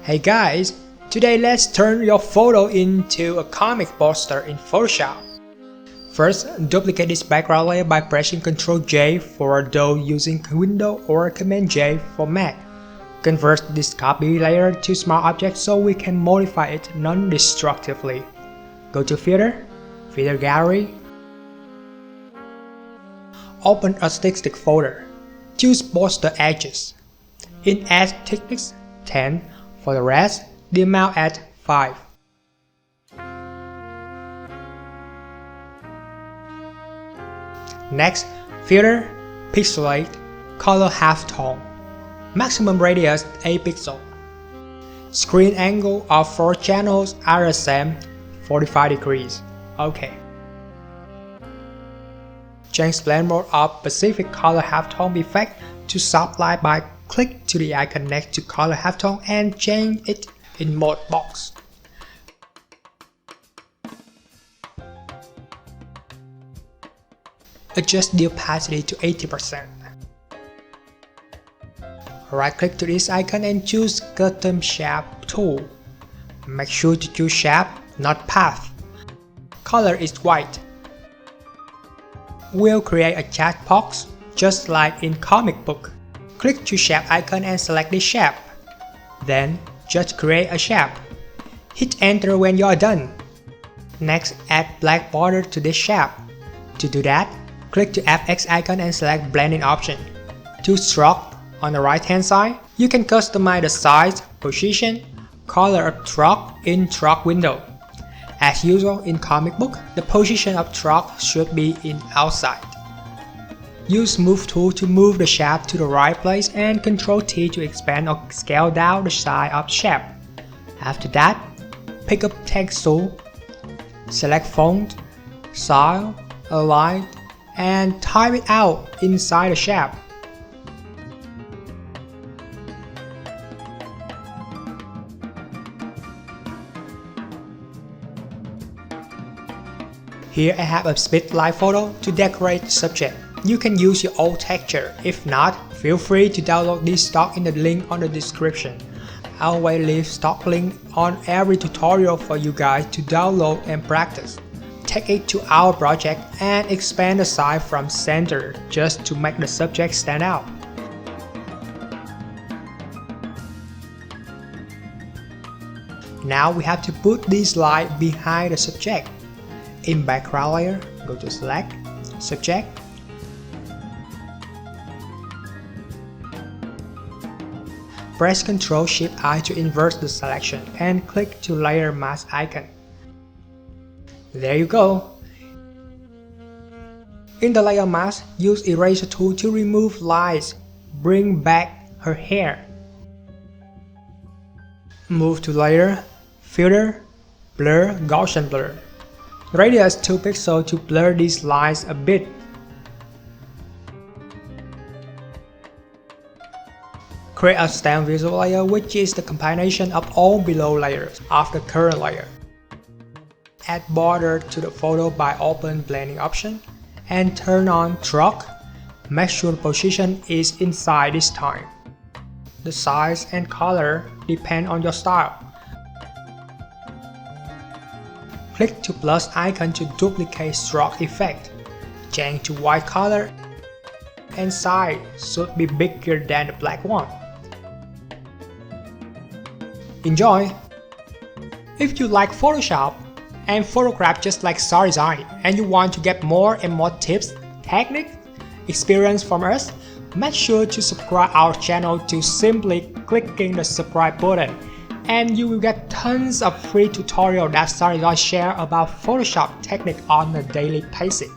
Hey guys, today let's turn your photo into a comic poster in Photoshop. First, duplicate this background layer by pressing Ctrl J for those using Windows or Command J for Mac. Convert this copy layer to smart object so we can modify it non-destructively. Go to Filter, Filter Gallery. Open a stick folder. Choose Poster Edges. In Add Thickness 10. For the rest, the amount at 5. Next, Filter, Pixelate, Color Halftone. Maximum radius 8 pixels. Screen angle of 4 channels are the same, 45 degrees. OK. Change blend mode of Pacific Color Halftone effect to soft light by click to the icon next to Color Halftone and change it in Mode Box. Adjust the opacity to 80%. Right-click to this icon and choose Custom Shape tool. Make sure to choose Shape, not Path. Color is white. We'll create a chat box just like in comic book. Click to Shape icon and select this shape. Then, just create a shape. Hit Enter when you are done. Next, add black border to this shape. To do that, click to FX icon and select Blending option. To stroke on the right hand side, you can customize the size, position, color of stroke in stroke window. As usual in comic book, the position of stroke should be in outside. Use Move tool to move the shape to the right place and Ctrl T to expand or scale down the size of shape. After that, pick up Text tool, select Font, Style, Align, and type it out inside the shape. Here I have a spotlight photo to decorate the subject. You can use your own texture. If not, feel free to download this stock in the link on the description. I always leave stock link on every tutorial for you guys to download and practice. Take it to our project and expand the size from center just to make the subject stand out. Now we have to put this light behind the subject. In background layer, go to Select, Subject. Press Ctrl-Shift-I to invert the selection and click to Layer Mask icon. There you go. In the Layer Mask, use Eraser tool to remove lines. Bring back her hair. Move to Layer, Filter, Blur, Gaussian Blur. Radius 2 pixels to blur these lines a bit. Create a stem visual layer, which is the combination of all below layers of the current layer. Add border to the photo by open blending option and turn on stroke. Make sure the position is inside this time. The size and color depend on your style. Click to plus icon to duplicate stroke effect. Change to white color and size should be bigger than the black one. Enjoy! If you like Photoshop and photograph just like SADESIGN and you want to get more and more tips, techniques, experience from us, make sure to subscribe our channel to simply clicking the subscribe button, and you will get tons of free tutorials that SADESIGN share about Photoshop technique on a daily basis.